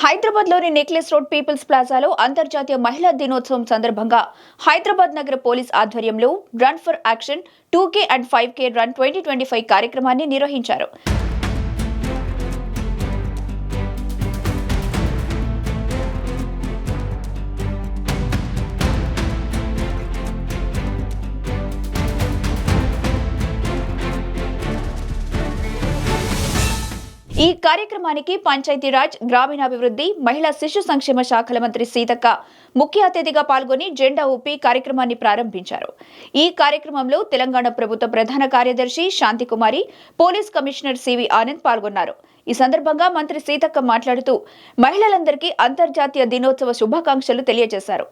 హైదరాబాద్లోని necklace road peoples ప్లాజాలో అంతర్జాతీయ మహిళా దినోత్సవం సందర్భంగా హైదరాబాద్ నగర పోలీస్ ఆధ్వర్యంలో run for action 2K and 5K run 2025 కార్యక్రమాన్ని నిర్వహించారు. ఈ కార్యక్రమానికి పంచాయతీరాజ్, గ్రామీణాభివృద్ధి, మహిళా శిశు సంక్షేమ శాఖల మంత్రి సీతక్క ముఖ్య అతిథిగా పాల్గొని జెండా ఊపి కార్యక్రమాన్ని ప్రారంభించారు. ఈ కార్యక్రమంలో తెలంగాణ ప్రభుత్వ ప్రధాన కార్యదర్శి Shantikumari, police commissioner C V Anand పాల్గొన్నారు. ఈ సందర్భంగా మంత్రి సీతక్క మాట్లాడుతూ మహిళలందరికీ అంతర్జాతీయ దినోత్సవ శుభాకాంక్షలు తెలియజేశారు.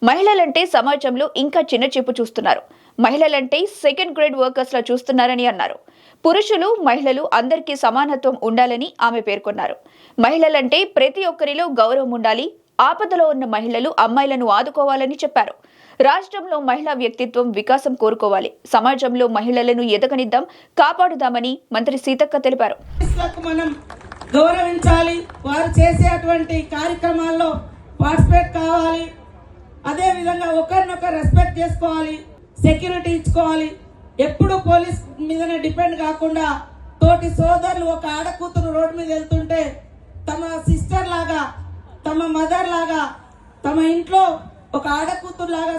మహిళలంటే సమాజంలో ఇంకా చిన్న చూపు చూస్తున్నారు. మహిళలంటే సెకండ్ గ్రేడ్ వర్కర్స్ లా చూస్తున్నారని అన్నారు. పురుషులు, మహిళలు అందరికీ సమానత్వం ఉండాలని ఆమె పేర్కొన్నారు. మహిళలంటే ప్రతి ఒక్కరిలో గౌరవం ఉండాలి. ఆపదలో ఉన్న మహిళలు, అమ్మాయిలను ఆదుకోవాలని చెప్పారు. రాష్ట్రంలో మహిళా వ్యక్తిత్వం వికాసం కోరుకోవాలి. సమాజంలో మహిళలను ఎదగనిద్దాం, కాపాడుదామని మంత్రి సీతక్క తెలిపారు. మనం గౌరవించాలి, వారు చేసేటువంటి కార్యక్రమాల్లో పార్టిసిపేట్ కావాలి. అదే విధంగా ఒకరినొకరు రెస్పెక్ట్ చేసుకోవాలి, సెక్యూరిటీ ఇచ్చుకోవాలి. ఎప్పుడు పోలీస్ మీదనే డిపెండ్ కాకుండా తోటి సోదరులు ఒక ఆడకూతురు రోడ్డు మీద వెళ్తుంటే తమ సిస్టర్ లాగా, తమ మదర్ లాగా, తమ ఇంట్లో ఒక ఆడకూతురు లాగా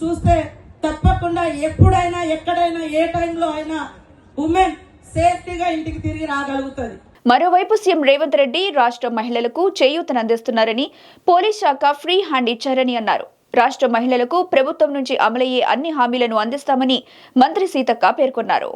చూస్తే తప్పకుండా ఎప్పుడైనా, ఎక్కడైనా, ఏ టైంలో అయినా ఉమెన్ సేఫ్టీగా ఇంటికి తిరిగి రాగలుగుతుంది. మరోవైపు సీఎం రేవంత్ రెడ్డి రాష్ట్ర మహిళలకు చేయూతనందిస్తున్నారని, పోలీస్ శాఖ ఫ్రీ హ్యాండ్ ఇచ్చారని అన్నారు. రాష్ట్ర మహిళలకు ప్రభుత్వం నుంచి అమలయ్యే అన్ని హామీలను అందిస్తామని మంత్రి సీతక్క పేర్కొన్నారు.